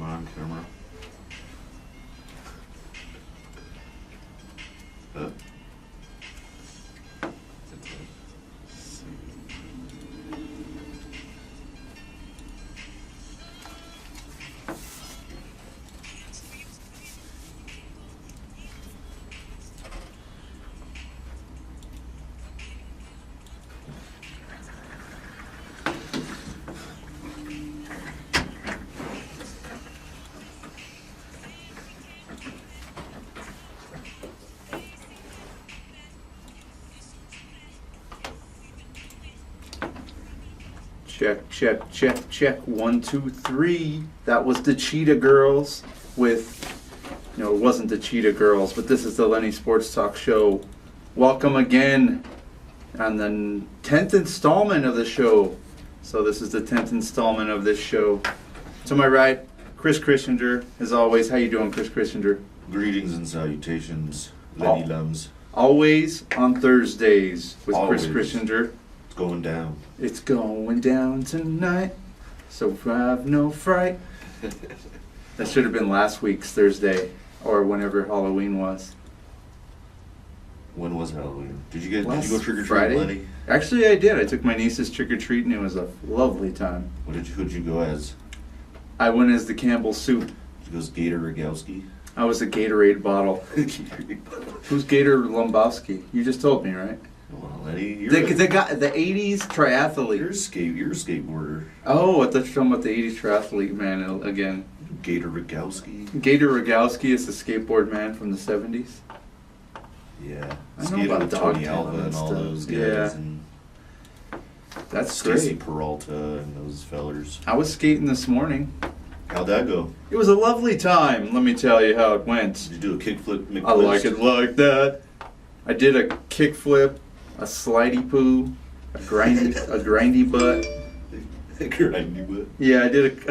on, camera. Check, check, check, check. 1, 2, 3. That was the Cheetah Girls with, no, it wasn't the Cheetah Girls, but this is the Lenny Sports Talk Show. Welcome again on the 10th installment of the show. So this is the 10th installment of this show. To my right, Chris Christianger, as always. How you doing, Chris Christianger? Greetings and salutations, Lenny Lums. Always on Thursdays with Always. Chris Christianger. It's going down. It's going down tonight, so have no fright. That should have been last week's Thursday, or whenever Halloween was. When was Halloween? Did you go trick or treat, Friday? Lenny? Actually, I did. I took my niece's trick or treat, and it was a lovely time. Who'd you go as? I went as the Campbell soup. Did you go as Gator Rogowski? I was a Gatorade bottle. Who's Gator Lombowski? You just told me, right? Well, Lenny, The guy, the '80s triathlete. You're a skateboarder. Oh, I thought you were talking about the '80s triathlete man again. Gator Rogowski. Gator Rogowski is the skateboard man from the '70s. Yeah. I know Skated about with Tony Dogtown Alva and and all stuff. those guys. Yeah. And That's Stacy great. Peralta and those fellers. I was skating this morning. How'd that go? It was a lovely time. Let me tell you how it went. Did you do a kickflip McTwist? I like it like that. I did a kickflip, a slidey poo, a grindy butt. Grindy butt. Yeah, I did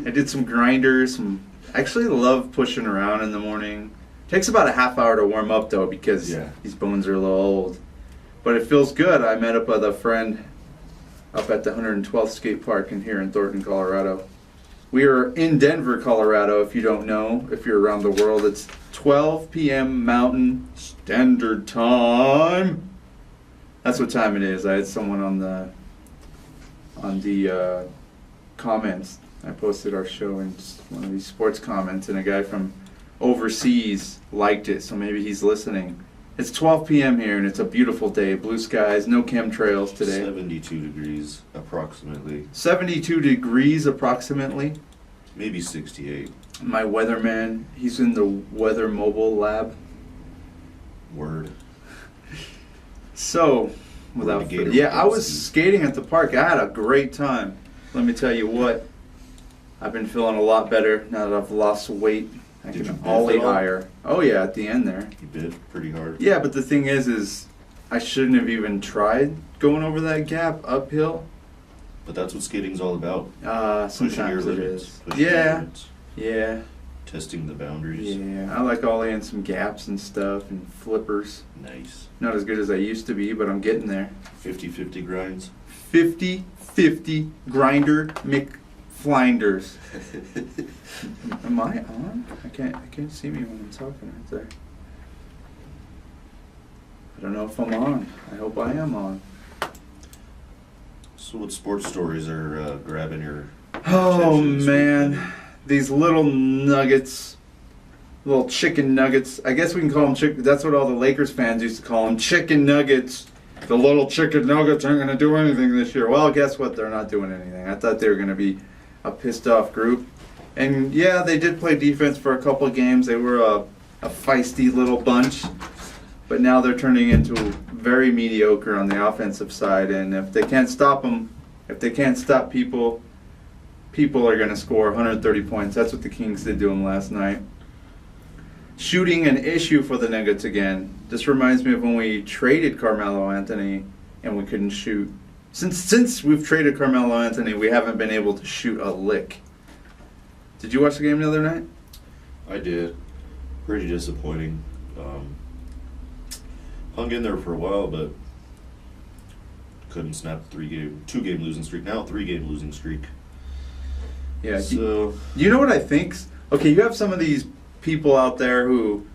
I did some grinders. I actually love pushing around in the morning. Takes about a half hour to warm up though because these bones are a little old. But it feels good. I met up with a friend up at the 112th skate park here in Thornton, Colorado. We are in Denver, Colorado, if you don't know. If you're around the world, it's 12 p.m. Mountain Standard Time. That's what time it is. I had someone on the comments. I posted our show in one of these sports comments, and a guy from overseas liked it, so maybe he's listening. It's 12 p.m. here, and it's a beautiful day. Blue skies, no chemtrails today. 72 degrees, approximately. 72 degrees, approximately. Maybe 68. My weatherman, he's in the weather mobile lab. Word. So, without I was skating at the park. I had a great time. Let me tell you what. I've been feeling a lot better now that I've lost weight. I can ollie higher. Oh yeah, at the end there. You bit pretty hard. Yeah, but the thing is I shouldn't have even tried going over that gap uphill. But that's what skating's all about. Sometimes it is. Pushing your limits. Yeah. Testing the boundaries. Yeah, I like ollieing some gaps and stuff and flippers. Nice. Not as good as I used to be, but I'm getting there. 50-50 grinds. 50-50 grinder McFlinders. Am I on? I can't see me when I'm talking right there. I don't know if I'm on. I hope I am on. So what sports stories are grabbing your Oh attention this man, week? these little nuggets, little chicken nuggets. I guess we can call them chicken. That's what all the Lakers fans used to call them, chicken nuggets. The little chicken nuggets aren't going to do anything this year. Well, guess what? They're not doing anything. I thought they were going to be a pissed off group. And yeah, they did play defense for a couple of games. They were a feisty little bunch. But now they're turning into very mediocre on the offensive side. And if they can't stop them, if they can't stop people are going to score 130 points. That's what the Kings did to them last night. Shooting an issue for the Nuggets again. This reminds me of when we traded Carmelo Anthony and we couldn't shoot. Since we've traded Carmelo Anthony, we haven't been able to shoot a lick. Did you watch the game the other night? I did. Pretty disappointing. Hung in there for a while, but couldn't snap the 2-game losing streak. Now 3-game losing streak. Yeah. So You know what I think? Okay, you have some of these people out there who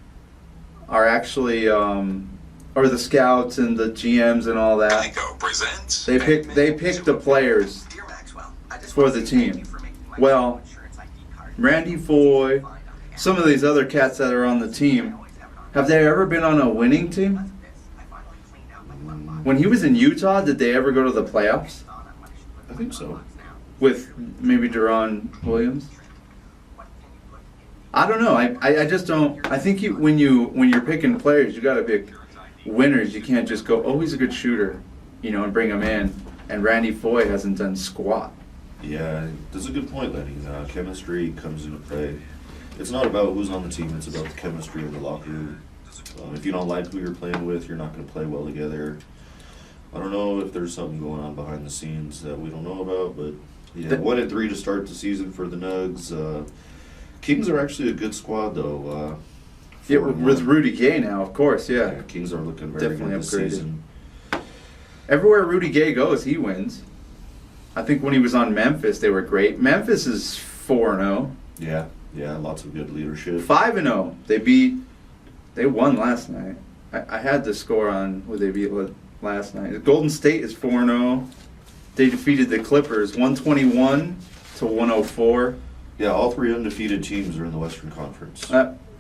are actually, or the scouts and the GMs and all that. Geico presents. They pick the players for the team. Well, Randy Foy, some of these other cats that are on the team, have they ever been on a winning team? When he was in Utah, did they ever go to the playoffs I think so. with maybe Deron Williams? I don't know. I just don't. I think when you're picking players, you got to pick winners. You can't just go, oh, he's a good shooter, and bring him in. And Randy Foy hasn't done squat. Yeah, that's a good point, Lenny. Chemistry comes into play. It's not about who's on the team, it's about the chemistry of the locker room. If you don't like who you're playing with, you're not going to play well together. I don't know if there's something going on behind the scenes that we don't know about, but yeah, 1-3 to start the season for the Nugs. Kings are actually a good squad, though. Yeah, with Rudy Gay now, of course, yeah. Kings are looking very Definitely good this upgraded. season. Everywhere Rudy Gay goes, he wins. I think when he was on Memphis, they were great. Memphis is 4-0. Yeah, lots of good leadership. 5-0. They won last night. I had the score on who they beat last night. Golden State is 4-0. They defeated the Clippers 121 to 104. Yeah, all three undefeated teams are in the Western Conference.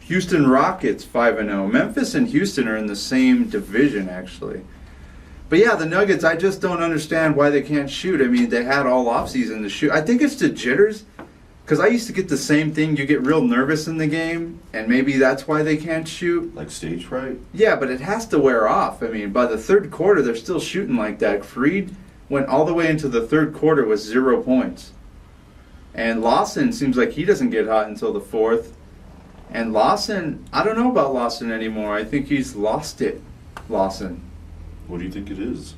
Houston Rockets 5-0. Memphis and Houston are in the same division, actually. But yeah, the Nuggets, I just don't understand why they can't shoot. I mean, they had all offseason to shoot. I think it's the jitters, because I used to get the same thing. You get real nervous in the game, and maybe that's why they can't shoot. Like stage fright? Yeah, but it has to wear off. I mean, by the third quarter, they're still shooting like that. Freed went all the way into the third quarter with 0 points. And Lawson seems like he doesn't get hot until the fourth. And Lawson, I don't know about Lawson anymore. I think he's lost it, Lawson. What do you think it is?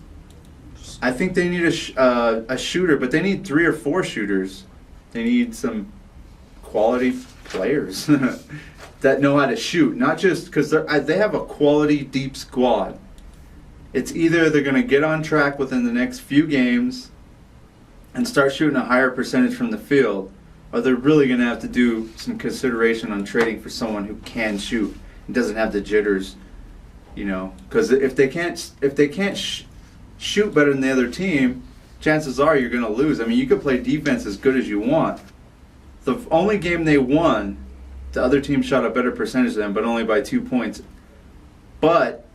I think they need a shooter, but they need 3 or 4 shooters. They need some quality players that know how to shoot, not just because they have a quality deep squad. It's either they're going to get on track within the next few games and start shooting a higher percentage from the field, or they're really going to have to do some consideration on trading for someone who can shoot and doesn't have the jitters. Because if they can't shoot better than the other team, chances are you're going to lose. I mean, you could play defense as good as you want. The only game they won, the other team shot a better percentage than them, but only by 2 points. But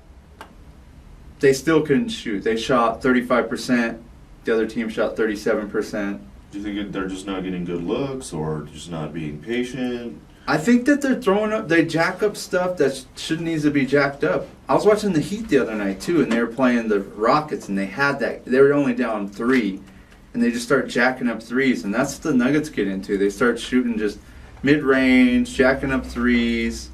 they still couldn't shoot. They shot 35%. The other team shot 37%. Do you think they're just not getting good looks or just not being patient? I think that they jack up stuff that shouldn't need to be jacked up. I was watching the Heat the other night too, and they were playing the Rockets, and they were only down 3, and they just start jacking up threes, and that's what the Nuggets get into. They start shooting just mid-range, jacking up threes.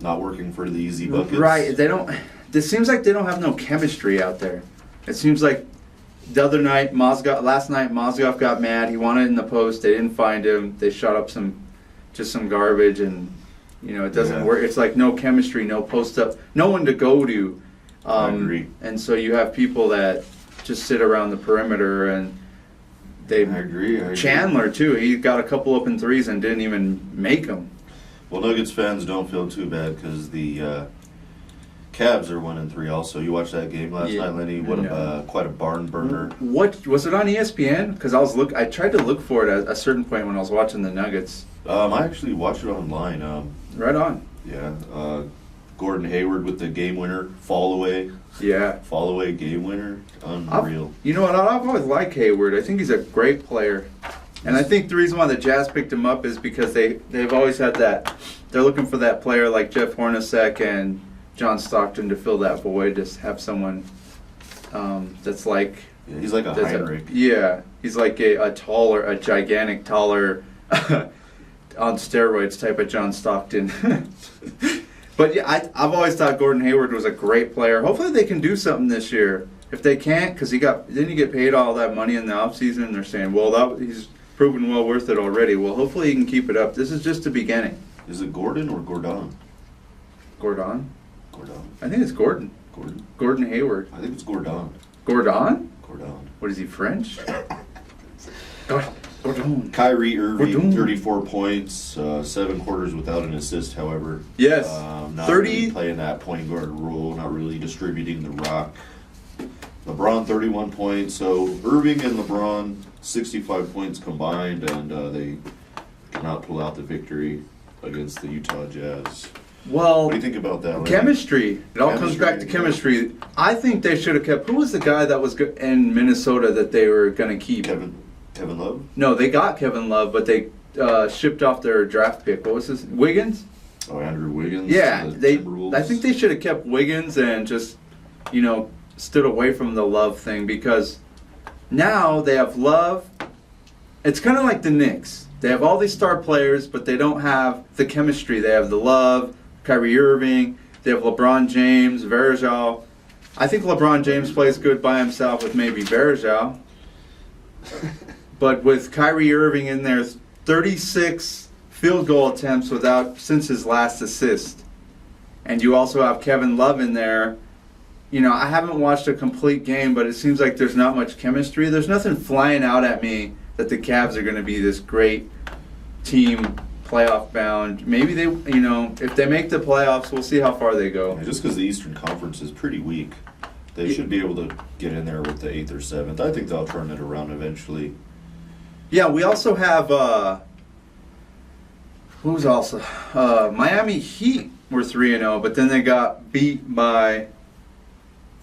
Not working for the easy buckets. Right. It seems like they don't have no chemistry out there. It seems like last night Mozgov got mad. He wanted it in the post. They didn't find him. They shot up some garbage, and it doesn't work. It's like no chemistry, no post up, no one to go to. I agree. And so you have people that just sit around the perimeter, and I agree. Chandler too. He got a couple open threes and didn't even make them. Well, Nuggets fans don't feel too bad because the Cavs are 1-3 also. You watched that game last night, Lenny? Quite a barn burner. What was it on ESPN? Because I tried to look for it at a certain point when I was watching the Nuggets. I actually watched it online. Right on. Yeah. Gordon Hayward with the game winner, fall away game winner. Unreal. You know what? I've always liked Hayward. I think he's a great player. And I think the reason why the Jazz picked him up is because they've always had that. They're looking for that player like Jeff Hornacek and John Stockton to fill that void. Just have someone that's like. Yeah, he's like a Heinrich. He's like a gigantic, taller, on steroids type of John Stockton. But yeah, I've always thought Gordon Hayward was a great player. Hopefully they can do something this year. If they can't, because didn't he get paid all that money in the offseason? And they're saying, well, he's proven well worth it already. Well, hopefully he can keep it up. This is just the beginning. Is it Gordon or Gordon? Gordon? Gordon. I think it's Gordon. Gordon? Gordon Hayward. I think it's Gordon. Gordon? Gordon. What is he, French? God. Kyrie Irving, Ba-doom. 34 points, 7 quarters without an assist, however. Yes. Not 30 really playing that point guard role, not really distributing the rock. LeBron, 31 points. So Irving and LeBron, 65 points combined, and they cannot pull out the victory against the Utah Jazz. Well, What do you think about that, Lenny? chemistry. It all comes back to chemistry. I think they should have kept. Who was the guy that was in Minnesota that they were going to keep? Kevin Love? No, they got Kevin Love, but they shipped off their draft pick. What was his? Wiggins? Oh, Andrew Wiggins? Yeah, to the they. Timberwolves? I think they should have kept Wiggins and just, stood away from the Love thing, because now they have Love. It's kind of like the Knicks. They have all these star players, but they don't have the chemistry. They have the Love, Kyrie Irving. They have LeBron James, Verjao. I think LeBron James plays good by himself with maybe Verjao. But with Kyrie Irving in there, 36 field goal attempts since his last assist. And you also have Kevin Love in there. I haven't watched a complete game, but it seems like there's not much chemistry. There's nothing flying out at me that the Cavs are going to be this great team, playoff bound. Maybe they, if they make the playoffs, we'll see how far they go. Just because the Eastern Conference is pretty weak, they should be able to get in there with the 8th or 7th. I think they'll turn it around eventually. Yeah, we also have, who's also, Miami Heat were 3-0, but then they got beat by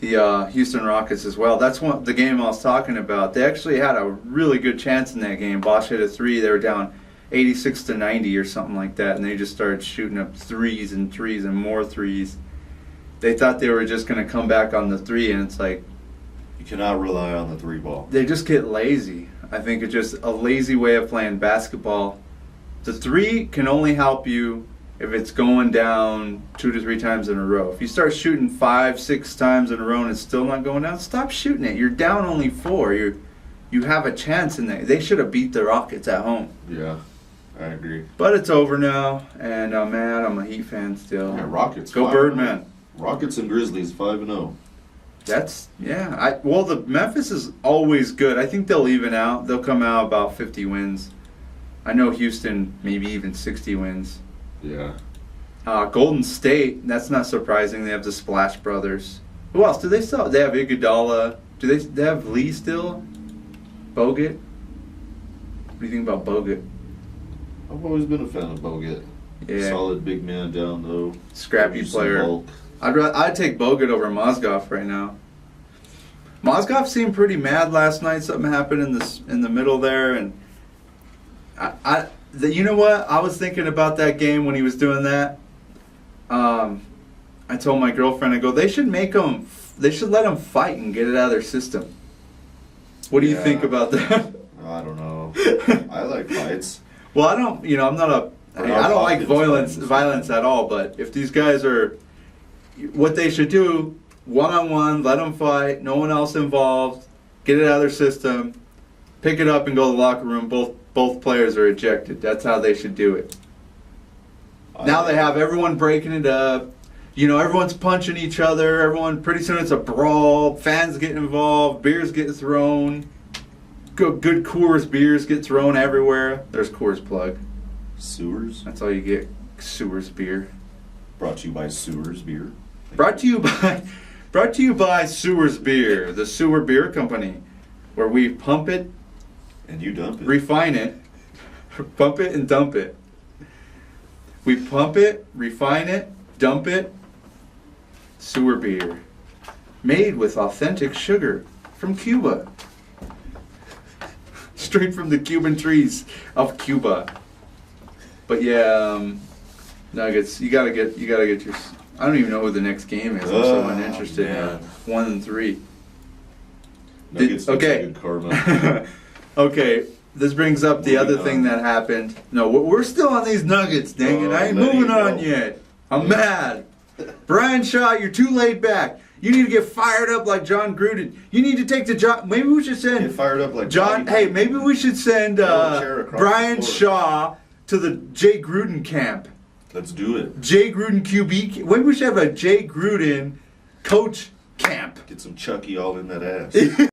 the Houston Rockets as well. That's the game I was talking about. They actually had a really good chance in that game. Bosch hit a 3. They were down 86-90 or something like that, and they just started shooting up threes and more threes. They thought they were just going to come back on the 3, and it's like, You cannot rely on the 3 ball. they just get lazy. I think it's just a lazy way of playing basketball. The 3 can only help you if it's going down 2 to 3 times in a row. If you start shooting 5, 6 times in a row and it's still not going down, stop shooting it. You're down only 4. You have a chance in there. They should have beat the Rockets at home. Yeah, I agree. But it's over now, and man, I'm a Heat fan still. Yeah, Rockets. Go 5-0. Birdman. Rockets and Grizzlies 5-0. The Memphis is always good. I think they'll even out. They'll come out about 50 wins. I know Houston maybe even 60 wins. Yeah. Golden State, that's not surprising. They have the Splash Brothers. Who else do they still? They have Iguodala. Do they have Lee still? Bogut? What do you think about Bogut? I've always been a fan of Bogut. Yeah. Solid big man down low. Scrappy Use some player. bulk. I'd take Bogut over Mozgov right now. Mozgov seemed pretty mad last night. Something happened in the middle there, and you know what? I was thinking about that game when he was doing that. I told my girlfriend, I go, they should let him fight and get it out of their system. What do you think about that? I don't know. I like fights. Well, I don't. I'm not I don't like violence at all. But if these guys are, what they should do, 1-on-1, let them fight. No one else involved. Get it out of their system. Pick it up and go to the locker room. Both players are ejected. That's how they should do it. Now they have everyone breaking it up. Everyone's punching each other. Pretty soon it's a brawl. Fans get involved. Beers get thrown. Good Coors beers get thrown everywhere. There's Coors plug. Sewers. That's all you get. Sewers beer. Brought to you by Sewers Beer. Brought to you by Sewers Beer, the Sewer Beer Company, where we pump it, And you dump it. refine it, pump it and dump it. We pump it, refine it, dump it. Sewer beer, made with authentic sugar from Cuba, straight from the Cuban trees of Cuba. But yeah, Nuggets, you gotta get your. I don't even know who the next game is. I'm so uninterested man. in 1 and 3. Nuggets okay. Good karma. Okay, this brings up the other thing that happened. No, we're still on these Nuggets, dang it. I ain't Lenny, moving on no. yet. I'm mad. Brian Shaw, you're too laid back. You need to get fired up like John Gruden. You need to take the job. Maybe we should send Get fired up like John. Bobby. Hey, maybe we should send chair across Brian the floor. Shaw to the Jay Gruden camp. Let's do it. Jay Gruden QB. Maybe we should have a Jay Gruden coach camp. Get some Chucky all in that ass.